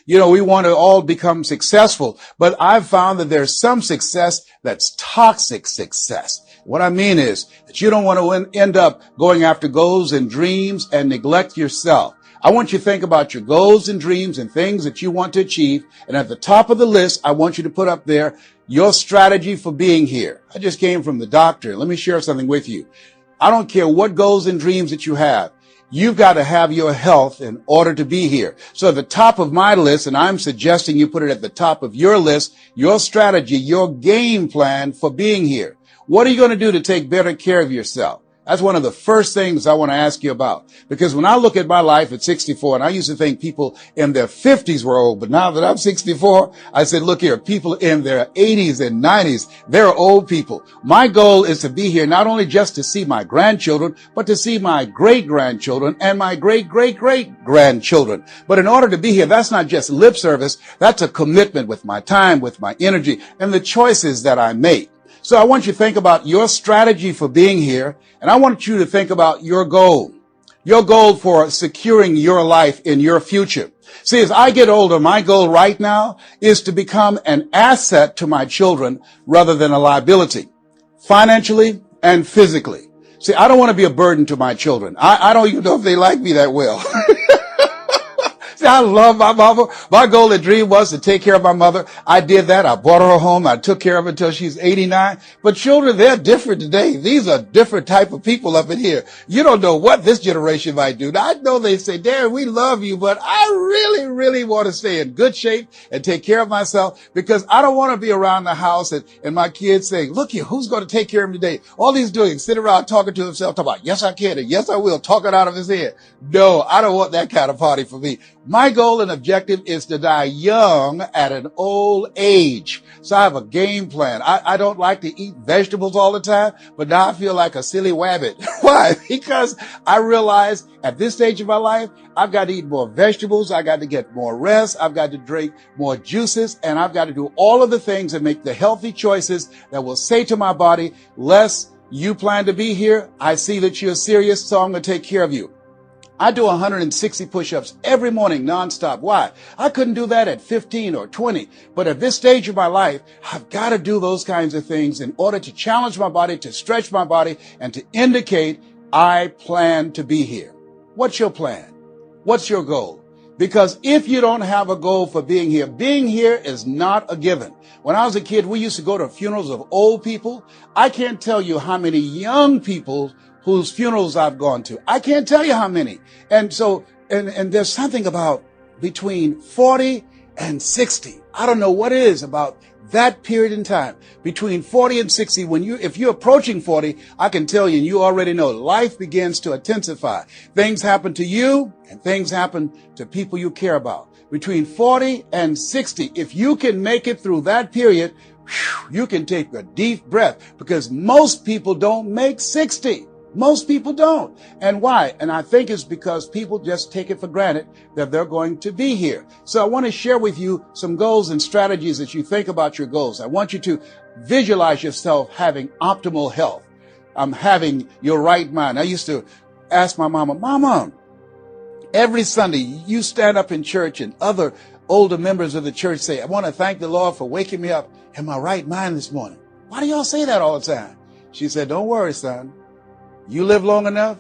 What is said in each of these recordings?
We want to all become successful, but I've found that there's some success that's toxic success. What I mean is that you don't want to end up going after goals and dreams and neglect yourself. I want you to think about your goals and dreams and things that you want to achieve. And at the top of the list, I want you to put up there your strategy for being here. I just came from the doctor. Let me share something with you. I don't care what goals and dreams that you have. You've got to have your health in order to be here. So at the top of my list, and I'm suggesting you put it at the top of your list, your strategy, your game plan for being here. What are you going to do to take better care of yourself? That's one of the first things I want to ask you about. Because when I look at my life at 64, and I used to think people in their 50s were old, but now that I'm 64, I said, look here, people in their 80s and 90s, they're old people. My goal is to be here not only just to see my grandchildren, but to see my great-grandchildren and my great-great-great-grandchildren. But in order to be here, that's not just lip service. That's a commitment with my time, with my energy, and the choices that I make. So I want you to think about your strategy for being here, and I want you to think about your goal for securing your life in your future. See, as I get older, my goal right now is to become an asset to my children rather than a liability, financially and physically. See, I don't want to be a burden to my children. I don't even know if they like me that well. See, I love my mama. My goal and dream was to take care of my mother. I did that. I bought her a home. I took care of her until she's 89. But children, they're different today. These are different type of people up in here. You don't know what this generation might do. Now, I know they say, Darren, we love you, but I really, really want to stay in good shape and take care of myself because I don't want to be around the house and my kids saying, look here, who's going to take care of him today? All he's doing is sitting around talking to himself, talking about, yes, I can, and yes, I will, talking out of his head. No, I don't want that kind of party for me. My goal and objective is to die young at an old age. So I have a game plan. I don't like to eat vegetables all the time, but now I feel like a silly wabbit. Why? Because I realize at this stage of my life, I've got to eat more vegetables. I got to get more rest. I've got to drink more juices, and I've got to do all of the things that make the healthy choices that will say to my body, Les, you plan to be here. I see that you're serious, so I'm going to take care of you. I do 160 push-ups every morning nonstop. Why? I couldn't do that at 15 or 20. But at this stage of my life, I've got to do those kinds of things in order to challenge my body, to stretch my body, and to indicate I plan to be here. What's your plan? What's your goal? Because if you don't have a goal for being here is not a given. When I was a kid, we used to go to funerals of old people. I can't tell you how many young people whose funerals I've gone to. I can't tell you how many. And so, and there's something about between 40 and 60. I don't know what it is about that period in time between 40 and 60. If you're approaching 40, I can tell you, and you already know, life begins to intensify. Things happen to you and things happen to people you care about. Between 40 and 60, if you can make it through that period, you can take a deep breath because most people don't make 60. Most people don't. And why? And I think it's because people just take it for granted that they're going to be here. So I want to share with you some goals and strategies as you think about your goals. I want you to visualize yourself having optimal health. Having your right mind. I used to ask my Mama, every Sunday you stand up in church and other older members of the church say, I want to thank the Lord for waking me up in my right mind this morning. Why do y'all say that all the time? She said, don't worry, son. You live long enough,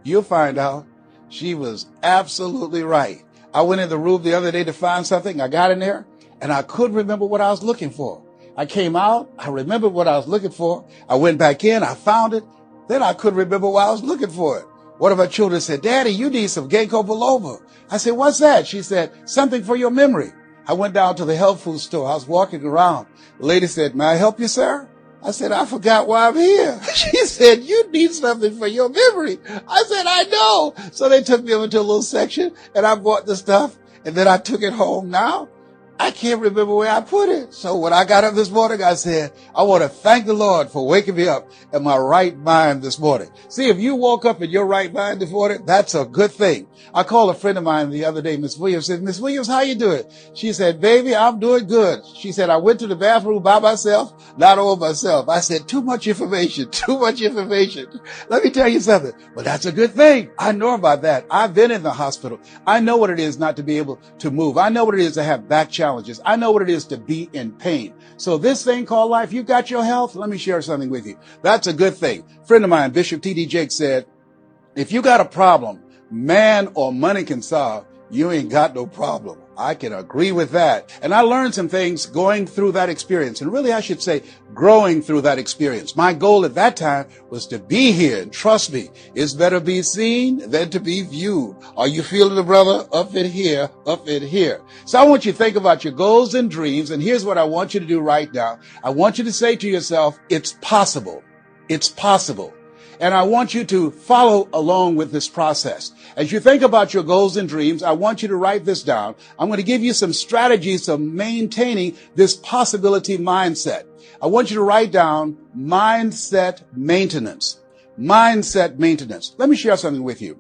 you'll find out. She was absolutely right. I went in the room the other day to find something. I got in there and I couldn't remember what I was looking for. I came out. I remembered what I was looking for. I went back in. I found it. Then I couldn't remember why I was looking for it. One of our children said, Daddy, you need some ginkgo biloba. I said, what's that? She said, something for your memory. I went down to the health food store. I was walking around. The lady said, may I help you, sir? I said, I forgot why I'm here. She said, you need something for your memory. I said, I know. So they took me over to a little section and I bought the stuff and then I took it home. Now I can't remember where I put it. So when I got up this morning, I said, I want to thank the Lord for waking me up in my right mind this morning. See, if you woke up in your right mind this morning, that's a good thing. I called a friend of mine the other day, Miss Williams, said, Miss Williams, how you doing? She said, baby, I'm doing good. She said, I went to the bathroom by myself, not all myself. I said, too much information, too much information. Let me tell you something. But that's a good thing. I know about that. I've been in the hospital. I know what it is not to be able to move. I know what it is to have back challenges. I know what it is to be in pain. So this thing called life, you got your health. Let me share something with you. That's a good thing. A friend of mine, Bishop T.D. Jakes, said, if you got a problem man or money can solve, you ain't got no problem. I can agree with that. And I learned some things going through that experience. And really, I should say, growing through that experience. My goal at that time was to be here. And trust me, it's better be seen than to be viewed. Are you feeling it, brother? Up in here, up in here. So I want you to think about your goals and dreams. And here's what I want you to do right now. I want you to say to yourself, it's possible. It's possible. And I want you to follow along with this process. As you think about your goals and dreams, I want you to write this down. I'm going to give you some strategies of maintaining this possibility mindset. I want you to write down mindset maintenance. Mindset maintenance. Let me share something with you.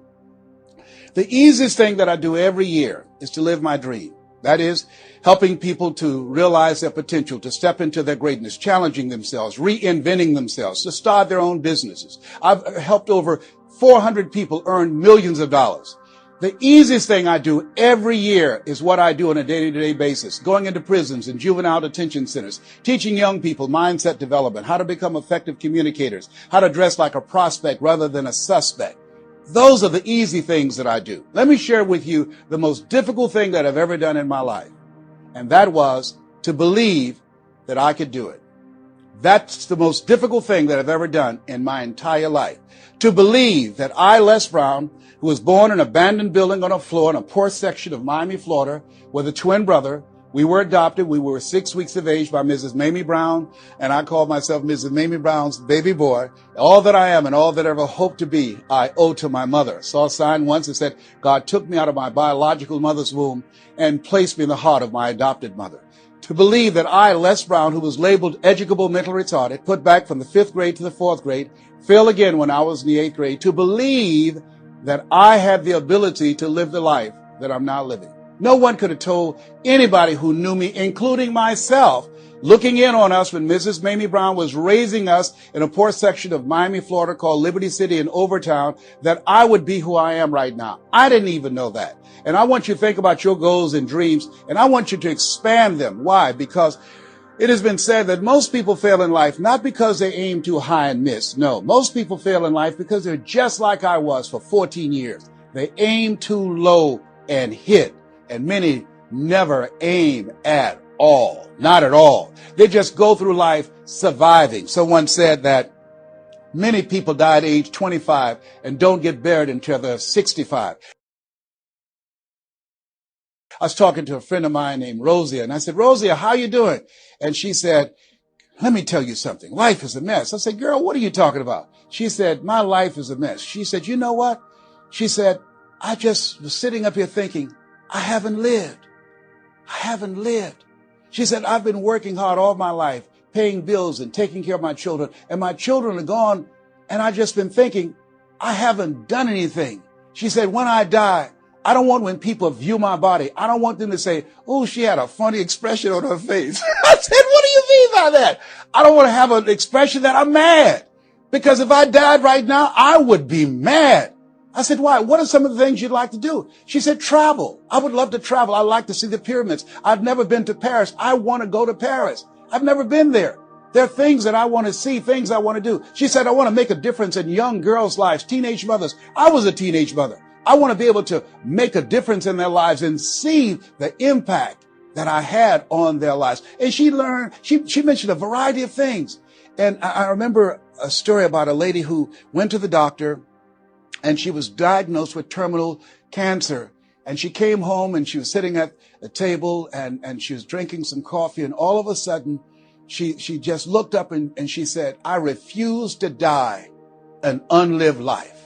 The easiest thing that I do every year is to live my dream. That is, helping people to realize their potential, to step into their greatness, challenging themselves, reinventing themselves, to start their own businesses. I've helped over 400 people earn millions of dollars. The easiest thing I do every year is what I do on a day-to-day basis, going into prisons and juvenile detention centers, teaching young people mindset development, how to become effective communicators, how to dress like a prospect rather than a suspect. Those are the easy things that I do. Let me share with you the most difficult thing that I've ever done in my life. And that was to believe that I could do it. That's the most difficult thing that I've ever done in my entire life. To believe that I, Les Brown, who was born in an abandoned building on a floor in a poor section of Miami, Florida, with a twin brother. We were adopted. We were 6 weeks of age by Mrs. Mamie Brown, and I called myself Mrs. Mamie Brown's baby boy. All that I am and all that I ever hope to be, I owe to my mother. Saw a sign once that said, God took me out of my biological mother's womb and placed me in the heart of my adopted mother. To believe that I, Les Brown, who was labeled educable mental retarded, put back from the 5th grade to the 4th grade, failed again when I was in the 8th grade, to believe that I had the ability to live the life that I'm now living. No one could have told anybody who knew me, including myself, looking in on us when Mrs. Mamie Brown was raising us in a poor section of Miami, Florida called Liberty City in Overtown, that I would be who I am right now. I didn't even know that. And I want you to think about your goals and dreams, and I want you to expand them. Why? Because it has been said that most people fail in life not because they aim too high and miss. No, most people fail in life because they're just like I was for 14 years. They aim too low and hit. And many never aim at all. Not at all. They just go through life surviving. Someone said that many people die at age 25 and don't get buried until they're 65. I was talking to a friend of mine named Rosia, and I said, Rosia, how you doing? And she said, let me tell you something. Life is a mess. I said, girl, what are you talking about? She said, my life is a mess. She said, you know what? She said, I just was sitting up here thinking, I haven't lived. I haven't lived. She said, I've been working hard all my life, paying bills and taking care of my children, and my children are gone, and I've just been thinking, I haven't done anything. She said, when I die, I don't want when people view my body, I don't want them to say, oh, she had a funny expression on her face. I said, what do you mean by that? I don't want to have an expression that I'm mad. Because if I died right now, I would be mad. I said, why? What are some of the things you'd like to do? She said, travel. I would love to travel. I'd like to see the pyramids. I've never been to Paris. I want to go to Paris. I've never been there. There are things that I want to see, things I want to do. She said, I want to make a difference in young girls' lives, teenage mothers. I was a teenage mother. I want to be able to make a difference in their lives and see the impact that I had on their lives. And she mentioned a variety of things. And I remember a story about a lady who went to the doctor, and she was diagnosed with terminal cancer. And she came home and she was sitting at a table and she was drinking some coffee. And all of a sudden, she just looked up and she said, I refuse to die an unlived life.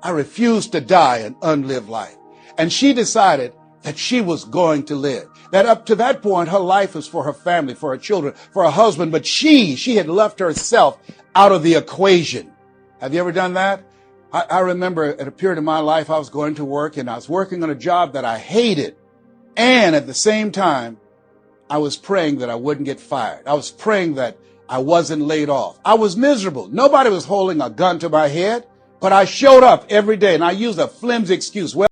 I refuse to die an unlived life. And she decided that she was going to live. That up to that point, her life was for her family, for her children, for her husband, but she had left herself out of the equation. Have you ever done that? I remember at a period of my life, I was going to work and I was working on a job that I hated. And at the same time, I was praying that I wouldn't get fired. I was praying that I wasn't laid off. I was miserable. Nobody was holding a gun to my head, but I showed up every day and I used a flimsy excuse. Well,